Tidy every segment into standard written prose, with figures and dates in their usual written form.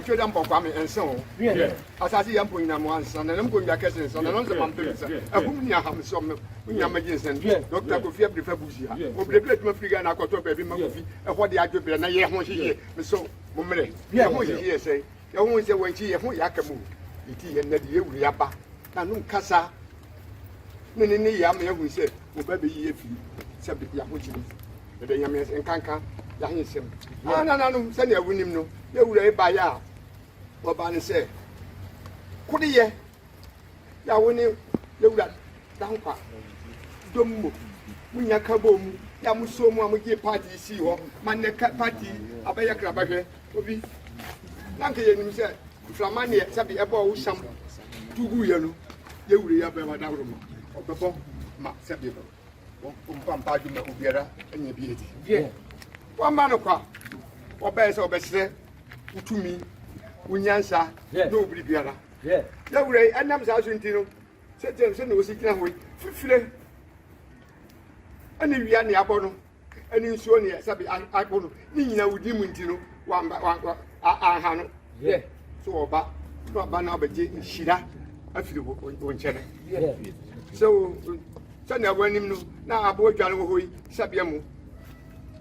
twe dam pokwa me enso asase yam poina mo ansa na nam ko nya kese so na no se pam pele se ahum nya ham so me nya magin sen doctor ko fie prefer buzi ha o breble tuma friga na akoto ba bi ma kofi e ho de adwebere na ye ho hye me so mo mere ye ho hye se ye ho se wanchi ye ho yakamu iti ye na de ye wuri aba na no kasa ne ya me hu se o ba be yi efi se be ya ho chiri be ya me nkanka ya hin sem na no se ne awunim no ye wuri e ba ya oba ne se kudi ye ya woni ye wuri dan kwa dommo munya kabom ya musomu amuge party si ho manne party abaya krabahwe obi nanke ye nim se flamane se be ebo wo sham tugu ye no ye wuri ya ba dawro mo obebo ma se be wo pampa du na obiara anya bi edi ye wa ma no kwa oba se obesre utumi unyansa no obri biara ye wuri anam sa so ntino se no osikina ho fifire ani wia ne abono ani nsuo ne sabi abono ni nyina wudi mu ntino wa aha no ye so oba no ba na obaje nhira afiri wo nchene so na wanim no na abo dwan wo hoyi sabia mu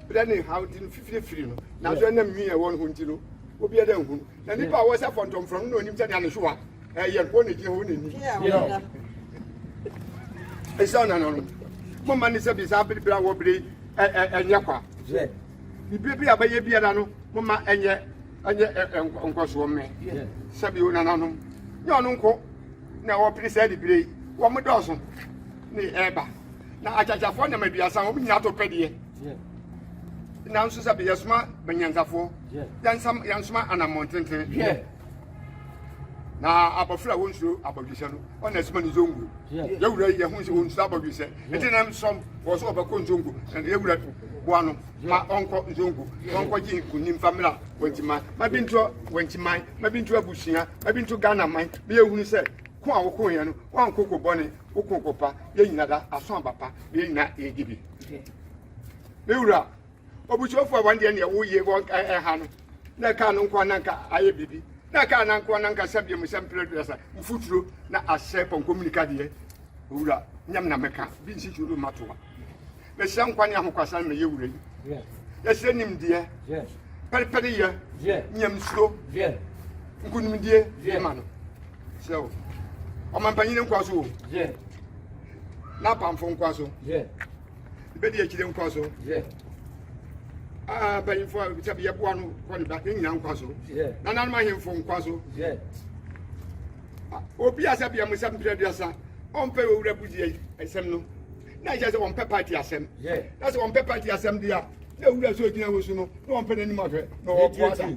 bida ne how din fifiri no na so na nwi e won ho ntino obi ada hu na nipa wo sa fontom from no onim tane so a ye ko ne gi ho ne ni esa na no mo man se bi sa bibira wo bire enye kwa bibi abaye biara no mo ma enye nkoso me sabi ona nanom nye onu nko na wo pire sa bibire wo mo doso ni eba na achachafo na maduasa wo nyina to pede na nso sabi yesuma banyansafo yansuma anamontenten na abofra wonsu abodwise no ona sima ni zongu ya wura ye hu se wonsu abodwise etinam som wo so obako zongu na ye wura boa no ma onko zongu onko ji kunim famila wantima ma binto wantima ma binto abusia ma binto Ghana man be ye hu se ko awoko ye no wan kokko bone okokopa ye nyina da aso abapa ye nyina ye gibi be wura obuchofo awande ne wo ye wo ha no na ka no nko nanka aye bibi na ka na nko nanka sabie mu sempre dresa mfuturo na ashe pon communicate ye wura nyam na meka bi nsi churu matoa be shan kwani ahokwasa me ye wura yi ye se nim de perpere ye nyam suro nkunim de ma no so o man panyin nkwaso na pamfo nkwaso be de akire nkwaso bayin fo tabi ye boa no ko ni ba nyina nkwaso na nan ma hemfo nkwaso obi asabi am sam preduasa on pe wura buji asem no na je se on pe party asem na se on pe party asem dia na wura so gina wo so no na on pe nani ma hwe na wo boa da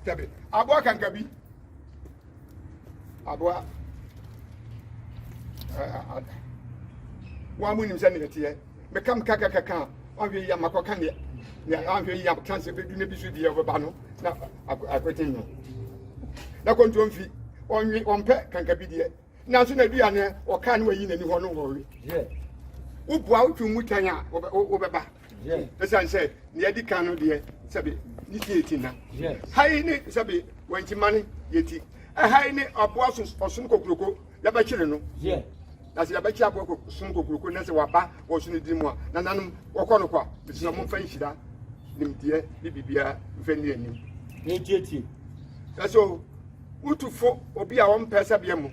tabi abo kan kabi abo wa mu nim se ne tie me kam kaka anwe ya makoka ne anwe ya chance be du ne bisu die obeba no na akweten no na kontu mfi onwe onpe kanka bi die na so na dua ne oka ne wayi nani ho no howe ubua utwu mutanya obeba esan se ne adi kan no die sabe ni tieti na hai ni sabe wanti mane yeti hai ni aboa so osun kokroko ya ba kire no na se yabachi aboko sun kokroko na se waba wo sunu dimu a na nanum wokono kwa bisina mo fan hira nimtie bibia mfani anim etieti so utufo obi a won pesa bia mu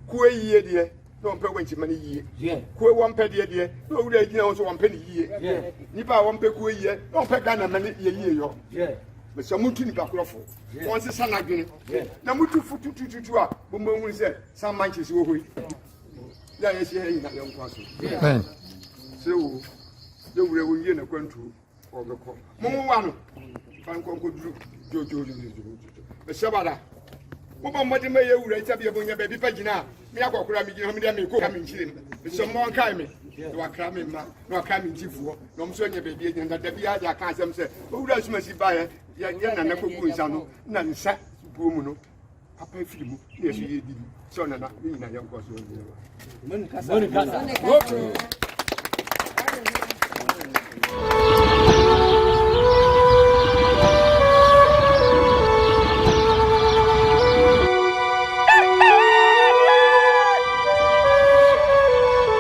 ku eyiye de no won pe wanchi mane yiye ku won pe de no wura gina won so won pe ni yiye nipa a won pe ku eyiye no pe Ghana mane yiye yo so mutu ni bakrofo won se sana dwene na mutu futututu a bo mo se san manches wo hoi ya ye she yi na ye nkwaso so de wure wo yie na kwantu obeko mo wa no fan konko duru jojo be shabada mo ba mode me ye wure ita bia bonya ba bi pagina me akokora me gina me de me ko ka me nchire me so mo nkai me do akra me ma no aka me ntifuo no mo so nya ba bi nya da bia ja ka asem se wure asuma si ba ye na na ko ku nsa no na nsa buo mu no papa filimu ne so ye di so na na ni na ye nkwaso Monica.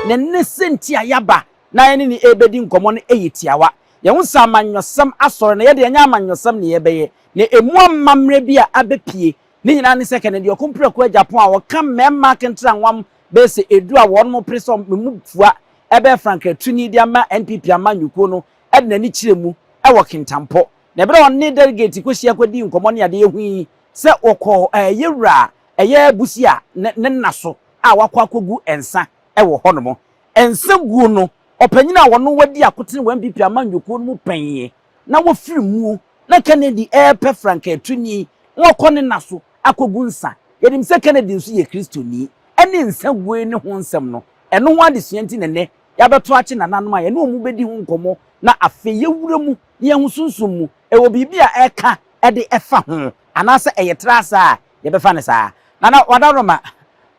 ne ne senti ayaba na ye ni ebedi nkomo no eyitiawa ye hu samanyosam asore na ye de nya amanyosam ne ye beye ne emu amamre bi a abepie ni nyina ne second de okompre ko Agyapong a woka memma kentra nwam be se edu a won mo preso memu fua ebe franka tuni di ama NPP ama nyuko no e de nani kiremu e wo kintampo na ebe on ne delegate ko hia kwadi nkomo ne ade ehu se okọ yewura eye busia ne naso a wakọ akogu ensa e wo honomo ensa gu no opanyina wono wadi akotene wa NPP ama nyuko no mu panye na wo firi mu na Kennedy pe franka tuni wokọ ne naso akogu nsa yedim se Kennedy nso ye kristoni ene nsa gwe ne ho nsem no eno ho adesuanti ne ya beto ache nananom a ye ne omu bedi ho nkomo na afe yewura mu ye ho sunsum mu ewo bibia eka de efa ho anase eyetrasa a ye befa ne saa nana wadaroma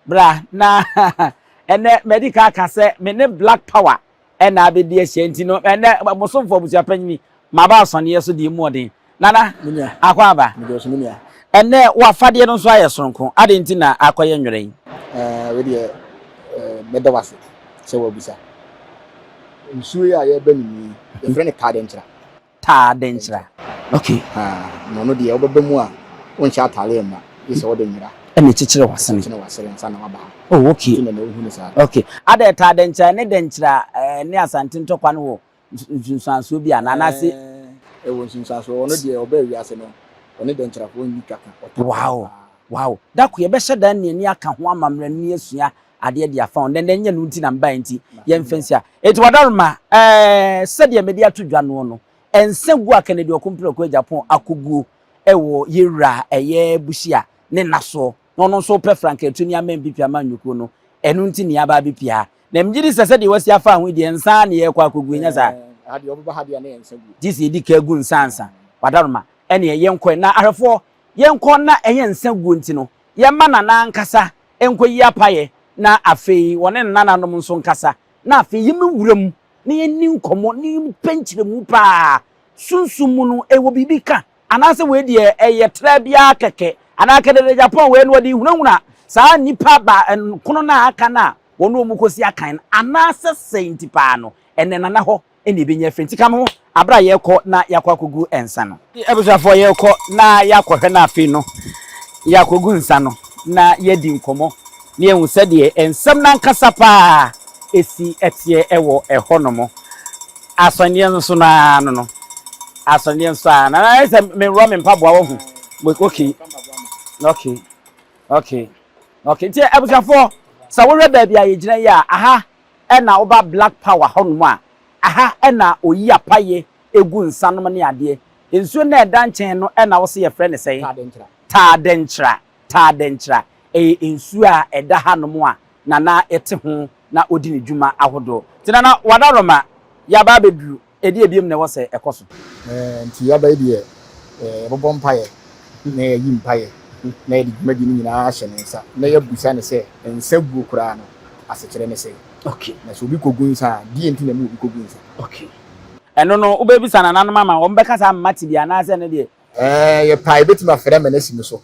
bra na ene medical ka se me ne black power ena abedi Ashanti no ene mosomfo busia panyini maba asone yeso di mu odin nana akwa aba ene wa fade no so aye soronko ade nti na akoye nwere we de medawase se wo bisa nsuo ya ye ba ni e frene tadenchra okay no de obeba mu a won sha atale ma yese wo de nwira ene chichire wasene nsa na waba oh okay na hu ne sa okay ade tadenchra ne denchra ne Asante ntokwa no wo nsunsanso bi ananase e wo nsunsanso ono de oba wiase no one denchra fo nyi kaka wow dako ye be hyeda ne ni aka ho amamra ni asua ade de afa on den nya no nti na mba nti ye mfensia eti wadaroma sede me de atodwa no ensegu akane de okompre ko Agyapong akogu ewo yewura eye bushia ne naso no so pe franka tuni amempipi amanyuko no enu nti ne aba bipia na mjiri sese de wasi afa ho de ensa ne ye kwa akogu nya sa ade oboba hade na ensegu disi di ka gu nsansa wadaroma ene ye nkɔ na ahwefo yenkɔ na enye nsegu nti no ye ma na nkasa enko yi apaye na afei wone nananom nso nkasa na afei yeme wuram na ye ni nkomo ni penchire mu pa sunsumu no ewo bibika anase we de eye tra bia keke anaka de Agyapong we no wadi hunahuna saa nipa ba kono na aka na wono mu kosi akan anase senti pa no ene nana ho ene benya frenti kam ho abra ye kɔ na yakwa kogu ensa no ebusafo ye kɔ na yakwa hwe na afei no yakogu nsa no na yedi nkomo ne ehun se de ensem na nkasa pa esi etie ewo ehonomo asɔnye nso na no asɔnye nso na ese me ro me mpaboa wo hu okay tie ebusafo sa wo re baabi aye gina ya aha na oba black power honomo a aha na oyi apaye egu nsa no ne ade ensuo na eda nchen no na wo se ye frɛ ne sɛ tadenchra ensuo a eda hanom a na ete ho na odi ne dwuma ahodo tina na wadaroma ya ba beduru edi ebiem na wo se ekoso nti ya ba die bobo mpaye na yi mpaye na edi dwuma di nyina ahye ne nsa na ya busa ne se nsa guo kura no asekere ne se okay na so bi kogu nsa die nti na mu bi kogu nsa okay eno no ubebisa na nanom ama wo mbeka sa mati bia na ase ne de ye pai betima frɛ me na simi so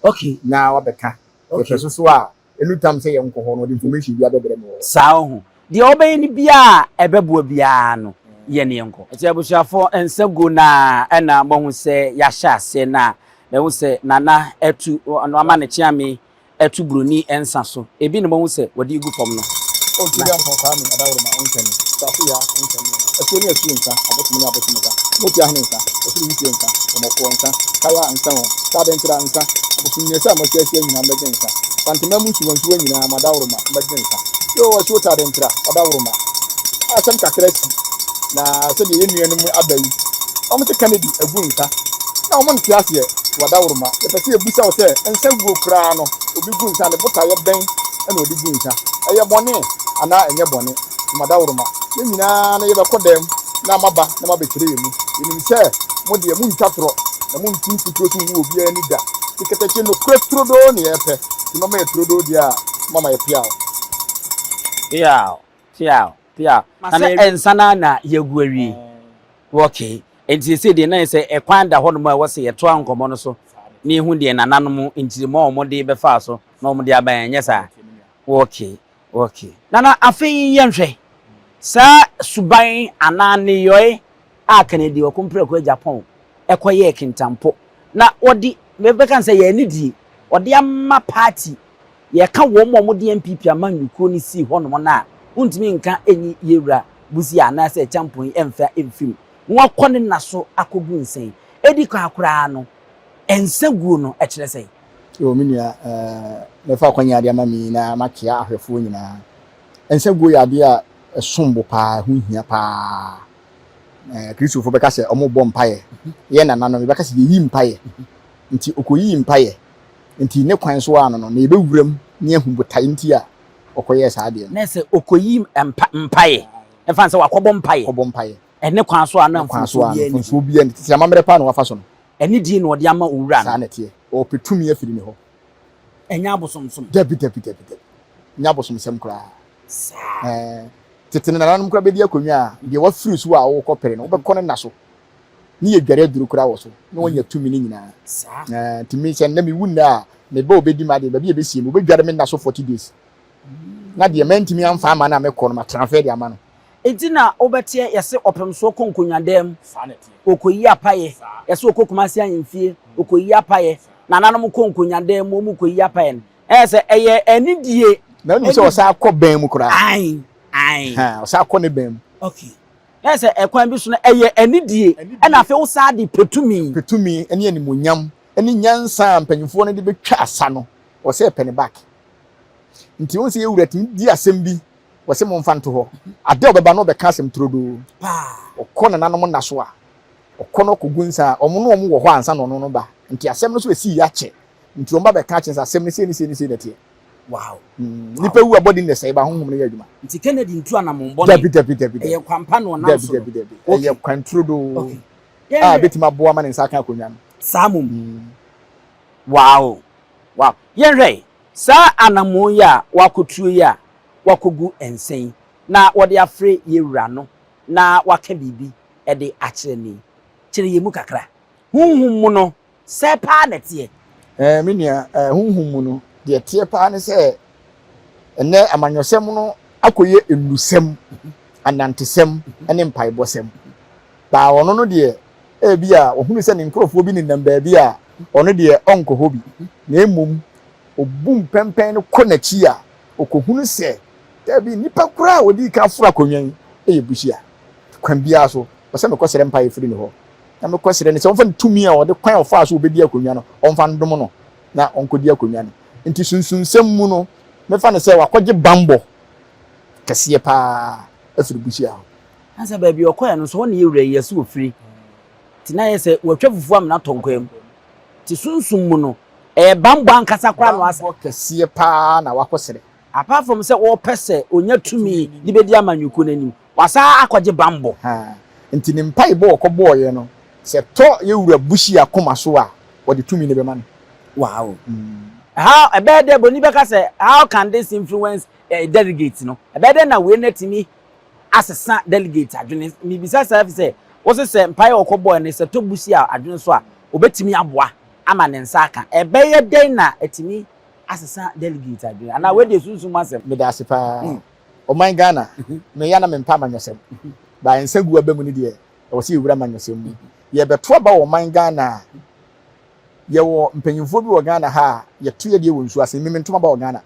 okay na wabeka okay so a anytime say ye nkoho no the information bi abebere me saa ho de obey ni bia ebeboa bia no ye ne nko eti abusuafo ensago na na mo se ya hya ase na me hu se nana etu no ama ne chiame etu broni ensa so ebi ne mo hu se wodi gu fom no o ti dan fo ka mi adawro ma ontani safu ya ontani etu ni etu nsa abotu ni abotu nsa mo ti ahne nsa etu ni ti nsa mo ko nsa kaya nsa ho tadenchra nsa abotu ni sa mo ti esi nyina mbege nsa pantema mu ti wontu nyina madawro ma mbege nsa yo wo ti tadenchra adawro ma asem kakrasi na se de yenuanu mu abayi omo te Kennedy agu nsa na omo nti ase wadawro ma e pese ebusa wo se nsa guo kra no obi gu nsa ne bota ye ben na odi gu nsa eye bone ana enye bone madawro ma ye nyina na ye bekodem na maba na mabekire yemu enim se mo de mu ntwatro na mu ntu futuro so wo obi ani da tiketache no kwetro ne ye pe ti mama ye trodo dia mama ye piao na ensana na yeguawi okay enti se de na se ekwan da hono ma wo se ye to ankomo no so na ehu de nananom ntiri ma omo de befa so na omo de aban nye sa okay Okay. Nana afei yenhwe. Sa suban anane yoy Akan di okompre ko Agyapong ekoye kintampo. Na odi mebeka say ye nidi odi amma party ye ka wo mo de MPP amanyuko ni si hono na untimi nka enyi yewura busi ana say champon emfa emfim. Nwakọ ne naso akogu nsen. Edi kwa akura no ensagu no e kire say. Yo minia me fa kwanya de amami na makia ahwefo nyina. Ensagu ya de a sombo pa hu hia pa. Christopher beka se omo bom paye. Ye na nanom beka se yi mpaye. Nti okoyi mpaye. Nti ne kwan so ano no na ebewuram ne ahu botai nti a okoye sa de. Na se okoyi mpaye. Efa se wakobom mpaye. Kobom mpaye. Ene kwan so ana mfunso bia nti se amamre pa no wafa so no. Ene di no de ama owura sa na tie. O petumi afiri ne ho. Enya abosomsom. Debi. Nya abosomsem kra. Tetene nananum kra bedi akonwa de wa firi so a wo kopere no wo be kono na so ni ye dware duru kra wo so no wonya tumi ni nyina timi se na mi wunna me ba obedi ma de ba bi e be sie mo be dware me na so 40 days na de mentimi amfa ama na me kono ma transfer de ama no Etina obetie yese opemso konkonwadam okoyi apaye yese okokumasi anyimfie okoyi apaye nananum konkonwadam mu koyi apaye ese eye anidie na ni se o sa akọ mu kra ai o sa akọ ne bam okay ese ekwan bi so na eye anidie na afi wo sa de petumi ene animonyam ene nyansa mpanyimfo no de betwa asa no o se pene back nti won se ewuratim di asem bi wo se mo mfanto ho ade obeba no be ka asem trodo okọ na nanom na so a okọ no kogunsa omo no omo wo ho ansa no no ba nti asem no so esi ya che nti omba be ka che asem ne se na tie wow nipa wu abodi ne sai ba honhom ne ya adwuma nti Kennedy ntu anamombo ne David ye kwampa no na so ye kwantrodo betima boa ma ne nsa kan akonwa no samum wow yenre sa anamo ya wakotuo ya wakogu ensen na wode afre yewura no na waka bibi e de akire ni kire yemu kakra hunhum mu no se pa na tie minia hunhum mu no de tie pa ne se ene amanyosem no akoye enusem anantesem ene mpaibosem ba wono no de bia ohunu se ne nkrofo bi ni namba bia ono de onko hobi na emum obum pempen no konachi a okohunu se dabi nipa kura odi ka fura konwan bushia kwan bia so wose me kwosere mpa firi ne ho na me kwosere ne se onfa tumi a ode kwan ofa so obedi akonwa no onfa ndom no na onkodi akonwa no nti sunsunsem mu no me fa ne se wakoje bambo kase pa afiri bushia ho ansa ba bi okoya no so wona yewura yesu ofiri ti na yese watwa fufu am na tonkwam ti sunsum mu no bambo ankasa kra no asa kase pa na wakosere apart from say wo pese onya tumi di bedi amanyuko nanim wasa akoje bambo nti ne mpai bo okobo ye no se to yewura bushia koma so a wode tumi ne be man wow how ebede boni beka say how can this influence delegates no ebede na we netimi asesa delegate adwene mi bisa say wo se mpai okobo ne se to bushia adwene so a obetimi aboa ama ne nsa aka ebeye den na etimi asesa delegate adwene ana we de sunsun masem me da asipa o man Ghana me ya na me mpa manyosem ba nsagu abemu ni de o se yewura manyosem mu ye beto ba o man Ghana ye wo mpanyimfo bi wo Ghana ha ye to ye de wo nsu ase me ntoma ba o Ghana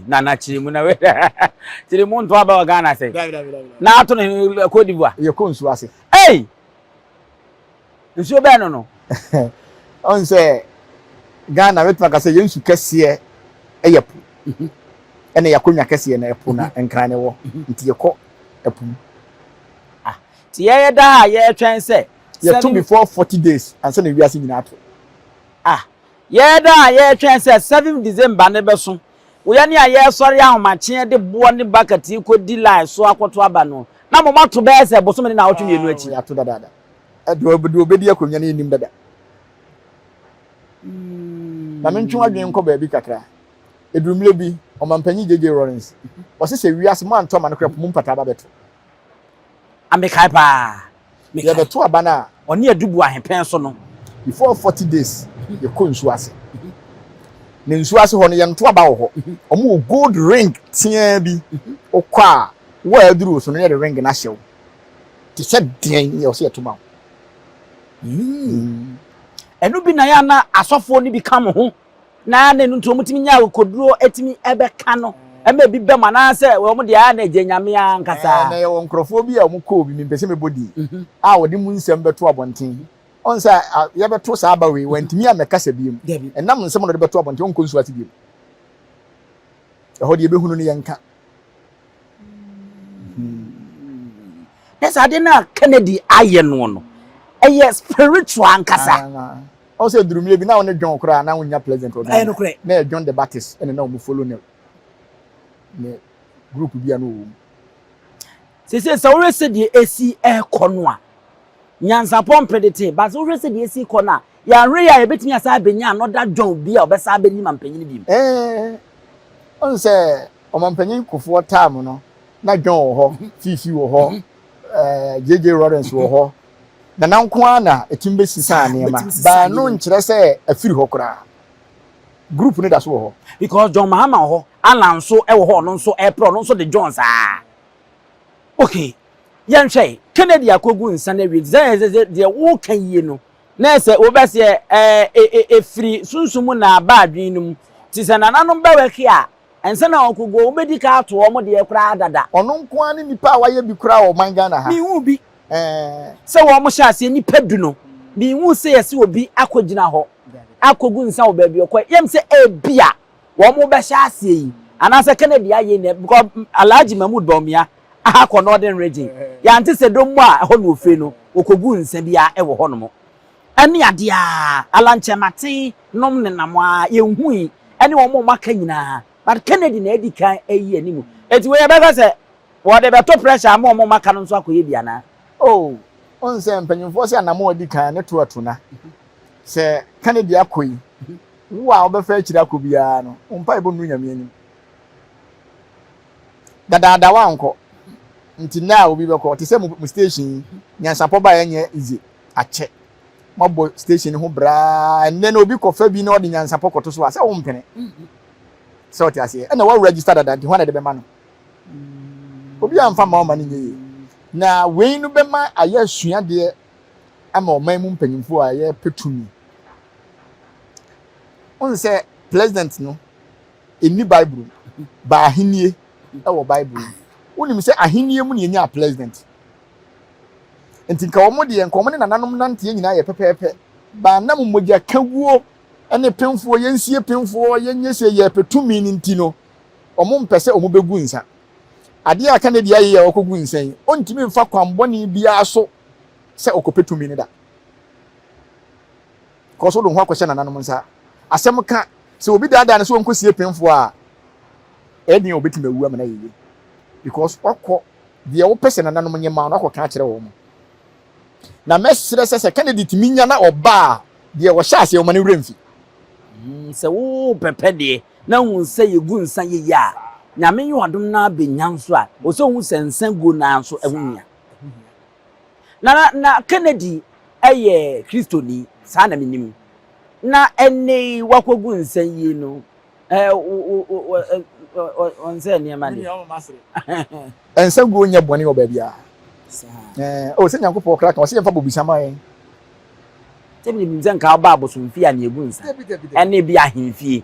na chirimu na we chirimu ntoma ba o Ghana se na ato ne Cote d'Ivoire ye ko nsu ase nsu be no on se Ghana wetuma ka se ye nsu kese eyepu ene yakonya kese na epu na enkran ne wo nti ye ko epu ti ye da ye twen se ye to before 40 days and so na wiase nyina ato ye da ye twen se 7 December ne beso wo ya ne aye sori ahomache de bo ne bakati ko di line so akoto aba no na mo mato be se boso me na awotwe mienu achi ato dada do obedi akonya ne nim dada na mentwu adwen nko ba bi kakra edurumle bi o mampanyi JJ Lawrence o se wiase man to ma no krep mu mpata ba beto amekai pa ye beto aba na oni adubu ahepen so no before 40 days ye ko nsu ase ne nsu ase ho no ye nto aba ho omo gold ring tia bi okwa wa aduru so no ye ring na hyew ti se den ye o se to ma enu bi na ya na asofo ni bi kam ho na na ntu omutimi nya akoduro etimi ebeka no ema bi be ma na se wo mo de ya na ejenyame ya nkasa na ye won krofo bi a omo ko bi mi pese me body a wo de mu nsem beto abonten on sa ye beto sa aba we wantimi a mekasa biem enam nsem no de beto abonten on ko nsu ati biem ho de be hunu ne yenka esa de na Kennedy aye no eye spiritual nkasa also durumie bi na won John kura na wonya president o no kure na John the Baptist ene na wo follow ne group bi anu se wo se de esi kono a nyansa pompredite but wo se de esi kono a ya hwe ya ebetimi asa abenya another John bi a obesa abeni mampanyin bi on se o mampanyin kofo time no na John ho fifi wo ho JJ Lawrence wo ho na nanko na etimbe sisa ne ma ba no nkire se afiri ho kura group ne da so ho because John Mahama ho Alan so e wo ho no so e pro no so de Jones okay yanhwe Kennedy akogu nsa na wi ze de wo kan yie no na se wo be se efiri sunsumu na ba adwin num ti se na nanom ba waki a ense na okogo wo bedi ka to wo mo de kura dada ono nko ani nipa a waye bi kura wo manga na ha mi hu bi se wo mo sha se nipa du no mi hu se yesi obi akogina ho akogu nsa wo ba bi okwa yem se ebia wo mo be sha se yi anase Kennedy aye ne because Alhaji Mahmood Bawumia akọ Northern region ya ante se domo a ho no ofre no okogu nsa bia e wo ho no mo ani ade a alanchemate nom ne nam a yenhui ani wo mo maka nyina but Kennedy na edi kan ayi animu eti we be se wo de beto pressure mo maka no nso akoye bia na on se mpanyimfo se anamo edi kan ne to atuna se Kennedy akoyi wo a obefa akira akobia no umpa ibo nu nyame anim dada wanko nti na obi beko te se mu station nyansapo ba yenye izi ache mabo station ho bra enne na obi kofa bi na odi nyansapo koto so ase wo mpene se o ti ase na wa register dada nti ho na de be ma no obi amfa ma o ma ni nye na we nu be ma aye sua de ama o man mu mpanyimfo a ye petumi on se president no eni bible ba ahenie e wo bible unim se ahenie mu ne nya president enti ka omo de enko omo ne nananom nante nyina ye pepepe ba nam mogya kawuo ene pemfo yensie pemfo yenyese ye petumi ni ntino omo mpese omo begu nsa ade aka ne dia ye okogu nsan ontimi mfa kwamboni bia so se okopetumi ne da ko so do ho akwhye nananom nsa asem ka se obi dada ne so onkosie pemfo a edi obetimi awu amana yeye because okọ de wo pese nananom nyema no akọ kire wo mo na mesere se Kennedy timinya na oba de wo hya ase wo mane wremfi se wo pepe de na hu se yegu nsa ye ya nyame yodom na benyanso a o so hu sensan go na nso ehunya na Kennedy eye Kristoni sa na minim na ene wakogu nsa yi no on say niam ade ensa go nya bone oba bia o se nyankopɔ kra ka o se yemfa bobisama yen tebi mi nzen ka ba abosomfie a na egu nsa ene bi ahemfie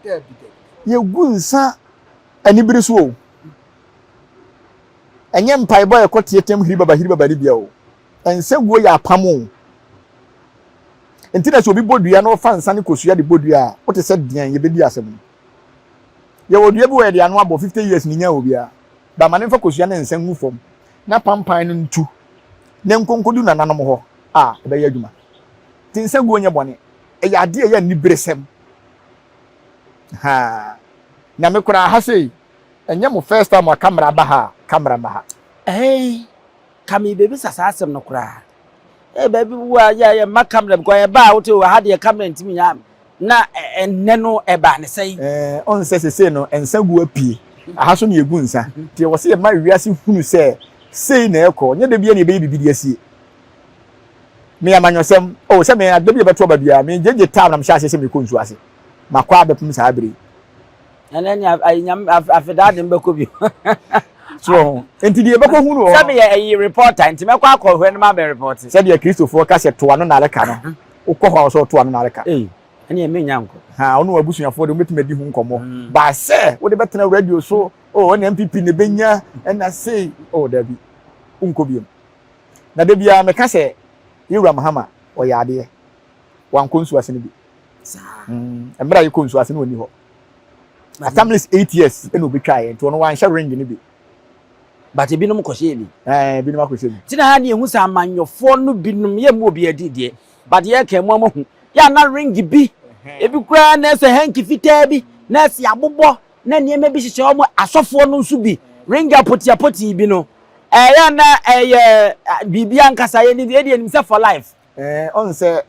yegu nsa ani biri so o enye mpai boy kote etem hiri baba bia o ensa go ya pamo entina so obi bodua na ofa nsa ne kosua de bodua o te se dian ye bedi asem ye wodua bi we de anu abo 50 years ni nya obia ba mane fa kosua na nsa ngu fom na pampan no ntu ne nkonkodu na nanom ho e be yadwuma tinsa go nya bone e ya de ya ni bresem na me kura ha sei enye mo first time a camera ba ha kami baby sasa asem no kura baby wa ya ma camera ko ya ba wote wa ha de camera ntimi ya na enne no e ba ne sei on se no ensa go apie aha so ne egu nsa tie wo se e ma wiase hunu se sei na ekọ nya de bia ne be bibidi asie me amanyosem se me ade bia beto ba bia me jeje tam na me hya se me konsu ase makwa bepum sa abiri And then after that dem be ko bi. So enti die be ko hu no. Sabe ye reporter enti me kwa akọ hwe no ma be report. Sabe ye Christopher ka se to ano na aleka no. Ukọ ho so to ano na aleka. Ene e menya nko. Ha onu abusuafo de metima di hu nkomo. Ba se wo de betena radio so oh na MPP ne benya na say oh dabi. Unko biom. Na de bia me ka se Yura Mahama o ya de. Wan konsu ase ne bi. Sa. Emra ye konsu ase ne oni ho. Atamlis 8 years eno be twa ye nto no wan sha ring ne bi. But ebinom kɔhye bi. Ebinom akɔhye bi. Ti na ha ne ehu sa amanyɔfo no binom ye mu obi adi de. But ye ka mu amahu. Ya na ring bi. Ebi kura na se hanki fitaa bi. Na se abobɔ. Na niema bi hyehyɛ omo asɔfo no nso bi. Ring apoti bi no. Ya na bibia nkasa ye ni de nim se for life. On se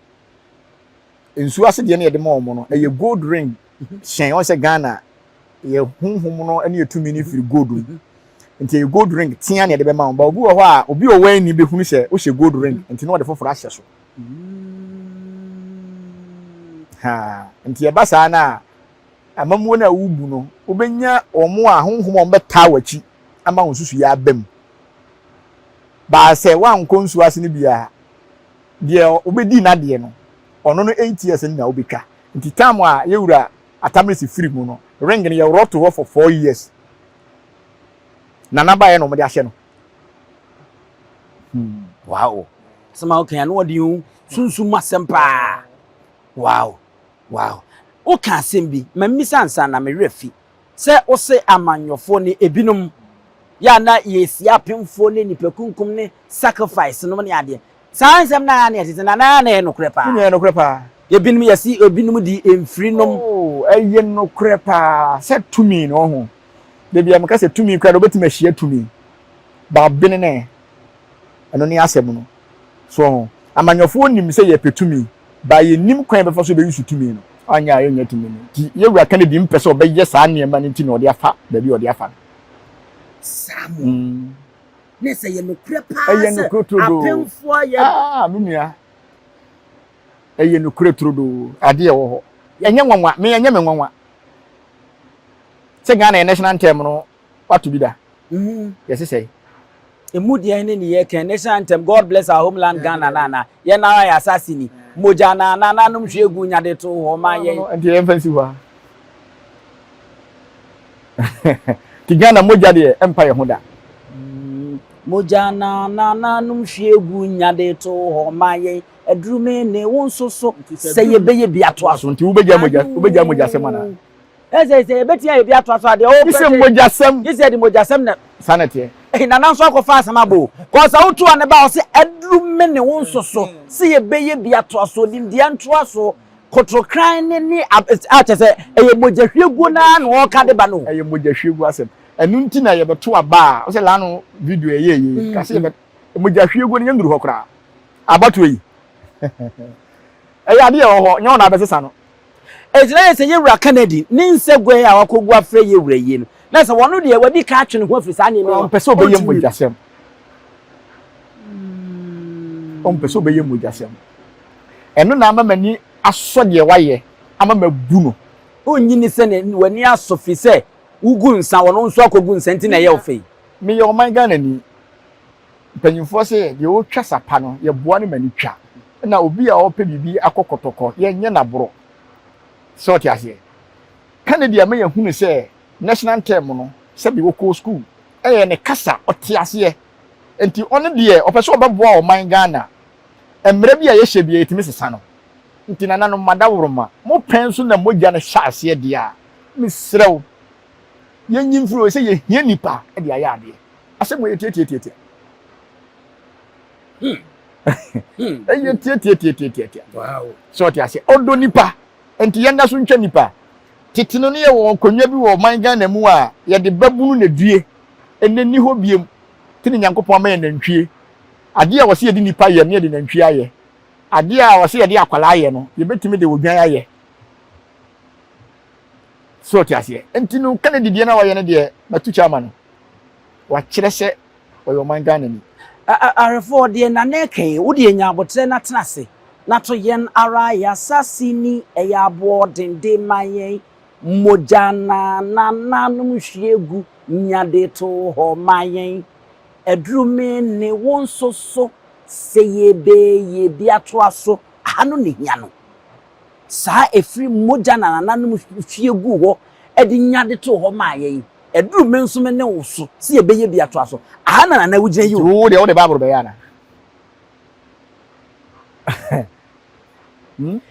nsu ase de na ye de ma omo no. Eye gold ring. Shen on se Ghana. Ye hunhum no ene etumi ni firi gold. Nti ye gold ring tia na de be ma ba obi wo ho a obi o wan ni be hunu se o hye gold ring nti no de foforo ahye so ha nti ye basa na amamu na wubu no obenya omo a honhom o beta wachi ama onsusu ya bam ba se wan konsu ase ne bia de obedi na de no ono no 8 years na obeka nti time a ye wura atamresi free mu no ring ne ye roto ho for 4 years Nana ba no mo de ahye no. Wow. Sama o kan no de hu sunsun masempa. Wow. O kan asem bi, mamisa ansa na me refi. Se o se amanyofo ne ebinom ya na yesi apemfo ne nipakunkum ne sacrifice no ne ade. Sansem na na yesi na na no krepa. Ni no krepa. Ebinom yesi ebinom di emfrinom. Oh, eye no krepa. Se tumi no ho. Debi am ka se tumi kra do betima hia tumi ba bene ne eno ne asem no so amanyofo nim se ye petumi ba ye nim kwan be fa so be yusu tumi no anya ye nya tumi no ti ye wura kan di mpese obeye saa ne ma ne ti no de afa da bi ode afa samu ne se ye no krepa eye no krotrodo apemfo ye menua eye no krotrodo ade ye wo ho enye nwanwa me enye me nwanwa se Ghana national anthem no what be da yes say emudia ne ne ye kan national anthem God bless our homeland Ghana na ye na ya assassini moja na num hwegu nyade to ho ma ye and the emphasis wa ti Ghana moja de empire ho da moja na num hwegu nyade to ho ma ye edrume ne wonso so se ye beye biato aso nti wo beja moja semana Eze betia ebi atwaso ade o ise mojasem ise di mojasem na sanete na nanso akofa asamabo ko sa utu ane ba o se edrume ne wonsoso se ye beye bi atwaso dim dia ntwaso kotrokran ne atese eye mojahwegu na na o ka de ba no eye mojahwegu asem enu nti na ye beto aba o se la no video eye ka se mojahwegu ne nduru hokra abato yi eye ade ye ho nya ona abesesa no Ejina se ye wura Kennedy ni nsegwe a wakogu afre ye wura yi no na se wono de wadi ka atwe ne ho afiri sa ne me pese obeye mojasem pese obeye mojasem eno na amamani aso de waye amama bu no onyi ni se ne wani asofi se ugu nsa wono nso akogu nsa nti na ye ofei me ye oman Ghana ni panyimfo se de o twa sapa no ye boa ne mani twa na obi a ope bibi akokotoko ye nye na boro sort yase Kennedy am ye hunu se national anthem no se bi woko school ne kasa otiase enti ono de opeso obeboa o man Ghana emre bi a ye hye bi etimi sesa no nti nana no madawroma mo penso na mogya no hyase de a misrew ye nyimfuro se ye hia nipa de aya ade asemo ye tietie eye tietie wow sort yase odo nipa enti yenda so ntwa nipa titino ne ye wo konwa bi wo man Ghana mu a ye de babunu na due enni ho biem tini nyankopon ma ye nantwie ade a wo se ye di nipa ye ne de nantwie aye ade a wo se ye de akwala aye no ye betimi de wodwan aye so ti ase enti no Kennedy de na wo ye ne de matu chama no wa kire se wo man Ghana ni arefo de na na kan wo de nya abotre na tenase na to yen ara ya sasini eya abo dende mayen mojana na nanum hwiegu nyade to ho mayen edrume ne wonso so seyebe ato aso ano ne hia no sa efri mojana na nanum hwiegu ho edi nyade to ho mayen edrume nso me ne woso seyebe bi ato aso ana na wugina yi wo de Bible be yana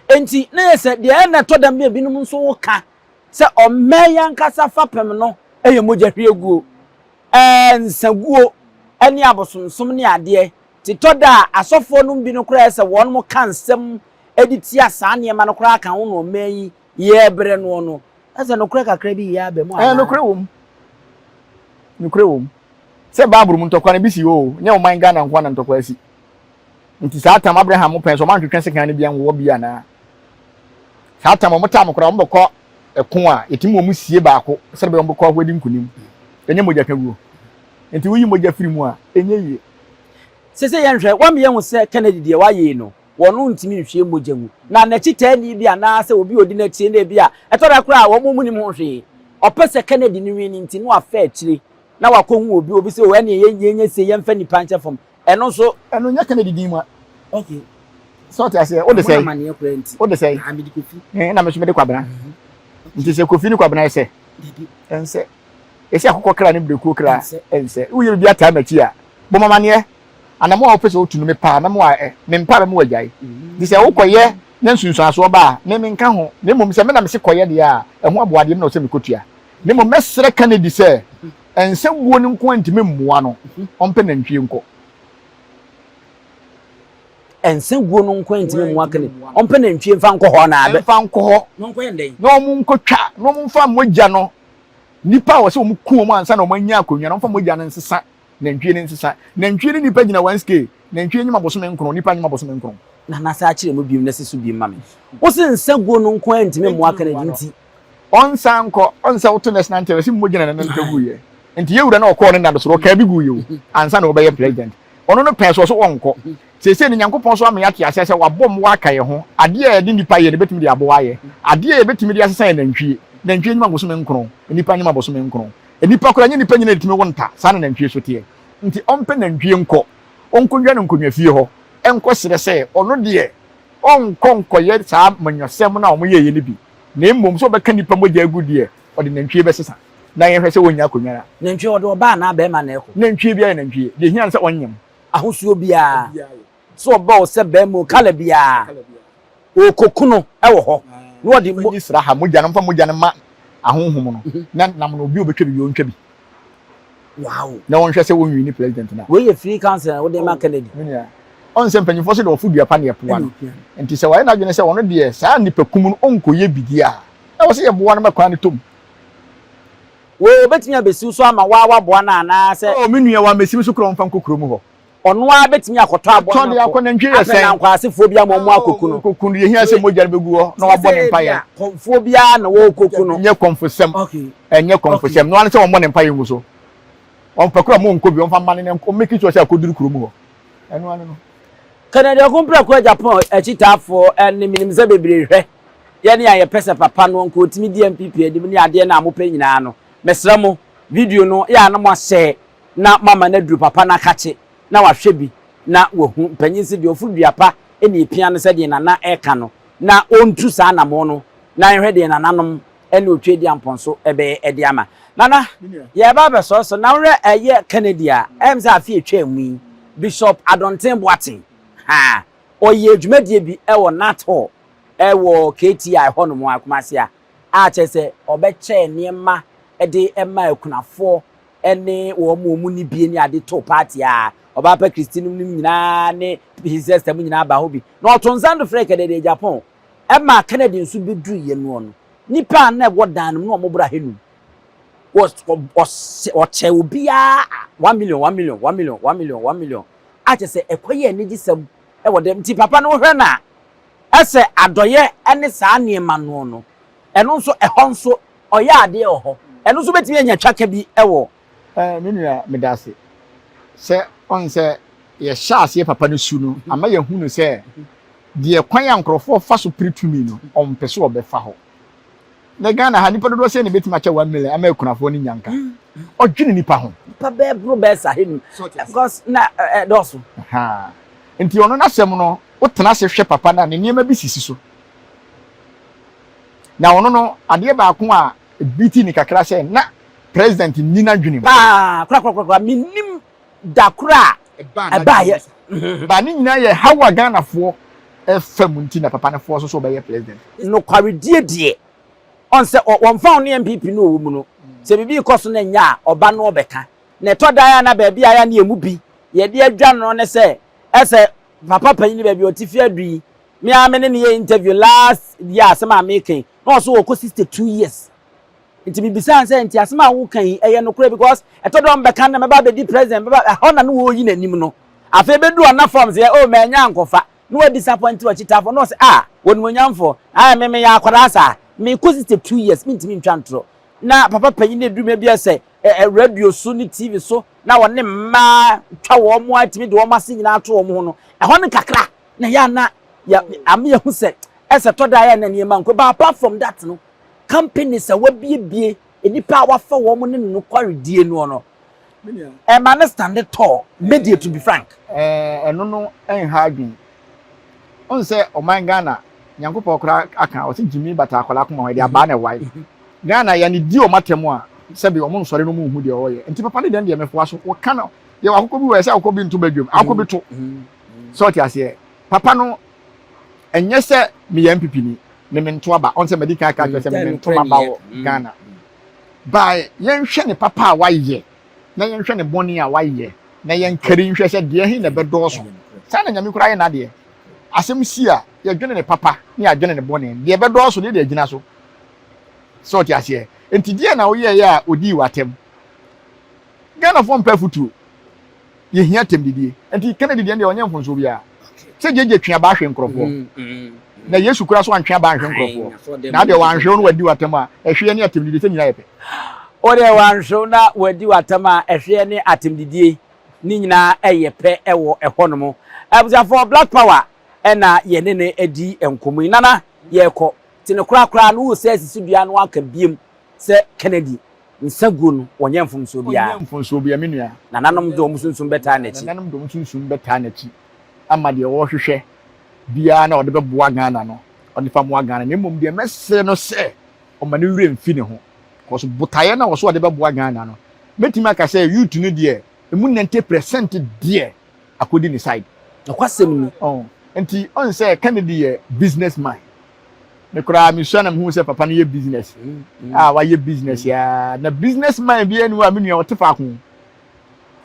enti na yese de na to dam bi binum nso wo ka se omeya nkasa fapem no eye moja hwiegu nsaguo ani abosonsom ne ade ti to da asofo no bi no kra se won mo kansem editi asa ne ma no kra kan wo no meyi ye bre no no ase no kra kakra bi ya be mo no kra wom se Bible mu ntokwa na bi si o nya o man Ghana nkwa na ntokwa si nti saa tam Abraham mo pen so man twetwe sekan ne bia wo bia na saa tam mo tam kra mo bekọ ekon a etimo mu sie baako se be mo bekọ hwadi nkunim enye moja kaguo nti wuyi moja firi mu a enye yie sese ye nhwe wa me ye hu se Kennedy de wa ye no wonu ntimi nhwe moja mu na na chita ni bia na se obi odi na tie na bia etora kra wo mu ni mu hwe opese Kennedy ni wi ni nti no afa akire na wakohu obi se o ene ye se ye mfa ni panche fom eno so eno nya Kennedy din mu a okay so ta se o de say o de say amidi kofi na me so me de kwabena nti se kofi ni kwabena se ense esi akokọ kra ni breku kra ense uye bi ata machi a bo mama ne anamo a opese otu no me pa na mo a me mpa be mo wajai di se wokoye na nsunsu aso ba me nka ho ne mom se me na me se koye de a eho aboade me na o se me kotua ne mom mesere Kennedy se ense guo ni nko antime mmoa no ompe na ntwie nko ense guo no nko antime mmoa kane ompe na ntwie mfa nko ho na abe mfa nko ho no nko yendey no mu nkotwa no mu mfa mogya no nipa wo se wo ku mu ansa na mo anya akonwa no mfa mogya no nsesa na ntwie ni nsesa na ntwie ni nipa gina 1 na ntwie nyima boso me nkro nipa nyima boso me nkro na sa akire mu biim na sesu biim mame wo se ense guo no nko antime mmoa kane dinti onsa nko onsa wo to national anthem si mogya na nkaguye nti yewura na okọ ne ndado so ka bi guye o ansa na obeye president ono no penso so wonko sese ni nyankopon so amya tia sese wabom waka ye ho ade a de nipa ye ne betimi de abo aye ade a betimi de asesa ye nantwie nyima boso me nkron nipa nyima boso me nkron nipa kora nye nipa nyina etimi wonta sa na nantwie so tie nti ompe nantwie nko onkonwa ne nkonwa fie ho enko sere se ono de onkonko ye sa manyosem na omo ye ne bi na mmom so beka nipa mogya agudie ode nantwie besesa na ye hwese wonya konwara nantwie ode oba na be ma na eko nantwie bia nantwie de hian se onyem ahosuo bia so oba o se be mo kala bia o kokuno e wo ho na ode mo isra ha mogya no mfa mogya no ma ahonhom no na nam no obi obetwa bi ontwa bi wow na won hwese wonwi ni president na we ye free council wo de ma Kennedy on se mpanyifo so de ofudua pa ne epoa no enti se waye na dwene se wono de saa nipa kum no onkoye bidia na wo se ye boa no makwa ne tom wo betimi abesi so ama wa boa na na se o menua wa mesi so kro mfa nkokro mu ho ono a betimi akoto aboa na akọ na ntwe sen na nkwasefo bia mo akokuno kokunu ye hia se mogya begu ho na wabọ ne mpaye konfo bia na wo kokuno nye konfosem enye konfosem no an se wo mo ne mpaye ngu so on pakura mo nko bi on fa mane ne o make sure se akoduru kro mu ho eno anu no Kennedy akumpra ko Agyapong achitafo ene minimze bebre hwe ye ne aye pese papa no nko otimi DMPP edim ne ade na amopa nyina no mesra mo video no ya na mo share na mama na duru papa na kache na wahwe bi na wahu panyinsi de ofudua pa ene epia no se de na eka no na ontu sa na mo no na hwe de na nanom ene otwedi amponso ebe ede ama nana ye ba be so na hwe eye Kennedy a emza afi etwa mu Bishop Adonten Boatin ha oye adwumadie bi ewo nato ewo KTI hono mo akomase a chese obeche niema ede ema ekunafo ene wo mu ni bie ni ade to party a oba pa Christine nim nyina ne his sister mu nyina ba ho bi na otonzando freke de Agyapong ema Kennedy nso beduru ye no no nipa na wodan no mo bra henu was che obia 1 million a chese ekoye ni gisem e wodem ti papa no hwe na ese adoye ene saa niema no no eno nso ehon nso oya ade ho eno nso betimi anya twaka bi ewo menua medase se on se ye shaase papa no su no ama ye hu no se de kwan ya nkrofo fa so piritumi no on pese obefa ho na Ghana ha nipa dodo se ne betima che 1 million ama ekunafo ni nyanka odwene nipa ho pa be bro be sa henu because na doso ha nti ono na sem no wotena se hwe papa na ne niema bi sisi so na ono no ade ba ko a biti ni kakra se na president ni na dwene kra minim dakra ba ye ba ni nyina ye hawa Ghana fo efam nti na papa na fo so be ye president no kware die on se won fa on MPP no wo mu no se bibi ikoso na nya oba no obeka na to da ya na ba bia ya na emu bi ye de adwa no ne se ese papa panyi ba bi otifi adui me amene ne ye interview last year asema making no so wo 62 years nti bibisa an se nti asema wo kan eye no kure because eto do mbeka na me ba be di president ba ho na no wo yi nanim no afa be du na forms ye o me nya nkofa no we disappoint wa chitafo no se wonu nyamfo me ya akwara sa me 62 years me ntimi ntwantro na papa panyi ne du me bia se radio so ni TV so na wone ma twa wo mo atimi de wo mase nyina ato wo mo no ho ne kakra na ya na ya am ye hu se ese to da ya na niema nko ba apart from that no companies a wabie enipa wafa wo mo ne no kwaredie no man stand tall media to be frank eno no en ha adwin on se o man Ghana nyankopɔ kra aka o se jimi bata akwala kuma ho de aba na wai Ghana ya ni di o matemu a sebi o mo nsore no mu hu de o ye nti papa ne den de mefo aso wo kana ye wa akoko bi we se akoko bi nto badwam akoko bi to so ti ase papa no enye se me ya MPP ni ne me nto aba on se medical card se me nto aba wo Ghana ba yen hwe ne papa a waye na yen hwe ne boni a waye na yen kari hwe se de hin na bedo so sa na nyame kura ye na de asem si a ye dwene ne papa ne adwene ne boni de bedo so de agina so ti ase enti die na wo ye ya odi watem Ghana fo mpa futu ye hia tem didie enti Kennedy de onye mfonso bia se jeje twa ba hwe nkrofo na Yesu kura so antwa ba hwe nkrofo na de wanhwe no wadi watem a ehwe ne atem didie se nyina yepe o de wanhwe na wadi watem a ehwe ne atem didie ni nyina eyepe ewo ehonom abuja for black power ena ye ne edi enkomu nana ye ko tine kura no wo se sisi dua no aka biem se Kennedy nsagu no wonye mfomso bia menua na nanom do musunsun beta na chi nanom do musunsun beta na chi ama de wo hwehwe bia na ode beboa Ghana no ode fa mo Ghana na mom de mese no se o ma ne wure mfi ne ho koso botaye na wo so ode beboa Ghana no metimi aka se youth no de emu 90% de akodi ni side akwasem ni enti on say Kennedy ye businessman me kura mi so na hu se papa no ye business wa ye business ya na businessman bi enu a me nua otefa ko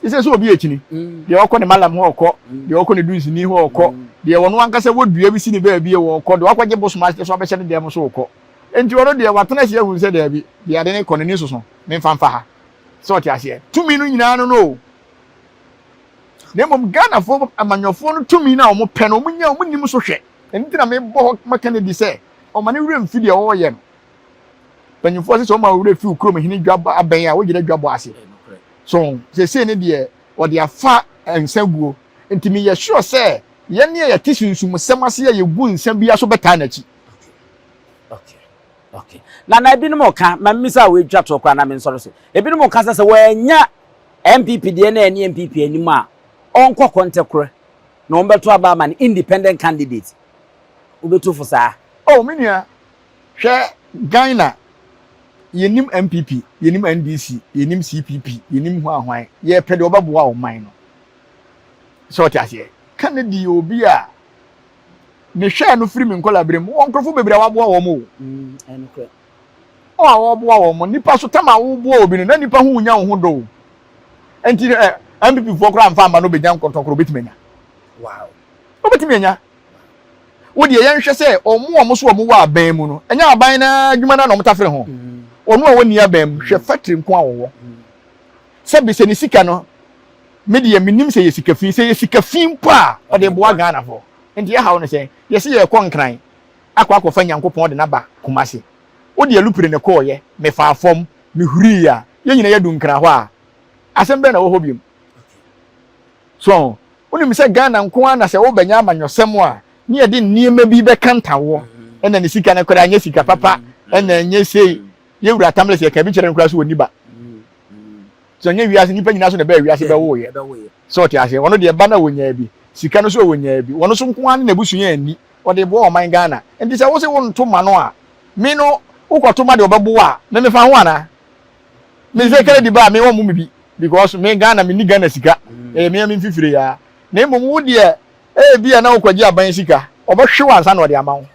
ise so obi ekini de okọ ne malam ho okọ de okọ ne dunsi ni ho okọ de wono ankasa wodua bi si ne ba bi wo okọ de wakwaje bosuma so abehye ne de mo so okọ enti wono de watena hye hu se de bi de ade ne kono ni soso me fanfa ha so ti ase tumi no nyina no nemom Ghana fo amanyofo no tumi na omo pe no omo nya omo nim so hwe enti na me bo makane di se o mane wure mfi de o ye no panyufo se so ma wure fi ukrom hini dwaba aben a wo gire dwabo ase so se ne de o de afa ensaguo enti me ye sure se ye ne ye tisunsum sem ase ye gu nsam bia so beta na chi okay na ebinom ka mamisa we dwa to kwa na me nsoro se ebinom ka se wanya MPP de na eni MPP anim a onko kontekure na ombeto aba man independent candidate obeto fo saa menua hwe Ghana yenim MPP yenim NDC yenim CPP yenim ho ahwan ye pede obaboa o man no so ti ase Kennedy obi a ne hwe no firi min kolabrem wonkrofo bebre waboa wo mo enukre waboa wo mo nipa so tama wo boa obi no na nipa hu nya ho do enti MPP fo kra mfa ma no be jan kontokro betimenya wow obetimenya wodi ye nhwe se omo so omo wa aban mu no enya aban na adwuma na no mtafre ho onu a woni aban mu hwe factory nko awo se bi se ni sika no media minim se ye sika fi mpa o de boa Ghana fo enti ye hawo no se ye se ye konkran akwa nyankopon de na ba kumase wodi ye lupire ne ko ye me fa afom me huri ya ye nyina ye dunkra ho a asembe na wo hobiem so oni mi se Ghana nko na se wo banya amanyosem a ni e de niema bi be kantawo ena ne sika na kwara anya sika papa ɛna nye sei ye wura tamless ye ka bi kyerɛ nkura so woni ba so nye wiase nipa nyina so na ba wiase bɛ wo ye so ti ase wono de ba na wonya bi sika no so wonya bi wono so nko an na busu ya ani ɔde bo o man Ghana enti sɛ wo se wo nto ma no a me no ukoto ma de obebo a me me fa ho ana me se kere di ba me wo mu bi because me Ghana me ni Ghana sika me fifire ya na emo mu de bia na ukwaji aban sika obehwe ansa na ode ama ho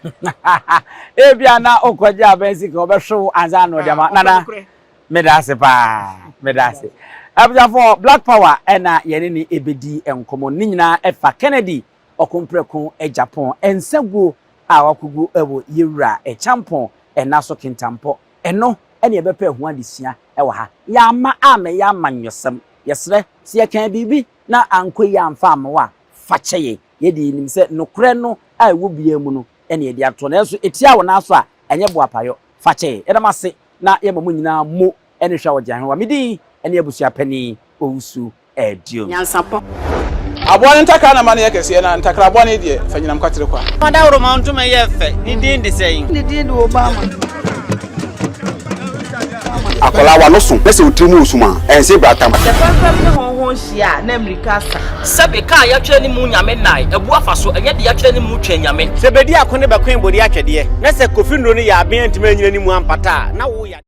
bia na ukwaji aban sika obehwe ansa na ode ama nana medase pa medase abja for black power na yene ni ebedi enkomo ni nyina efa Kennedy okompreko Agyapong ensaguo a wakugu ewo yewura champon enaso kintampo eno ene ebepe ho adesia ewa ha ya ma ame ya manyosem yesre se ye kan bibi na ankoyi amfa amwa facheye yedi nim se nokre no a ewo bia mu no ene yedi ato na eso etia wo na so a enye bo apayo facheye edamase na ye mamu nyina mo ene hwa wogya hwa medi ene abusua pani owusu edio nyansapo aboa ntakra na mane yakese na ntakra aboa ne die fanyinam kwatere kwa mada woro ma ntuma ye fe ni din de sey ni din de Obama akola wa no so pese otrimu usuma ense bratam the problem ne honhon hia na America sabe ka ya twere ni mu nyame nai ebu afaso enye de ya twere ni mu twa nyame sebedi akone bakwen bodi atwede na se kofi nro ni ya aben ntima nyina ni mu ampata na wo ya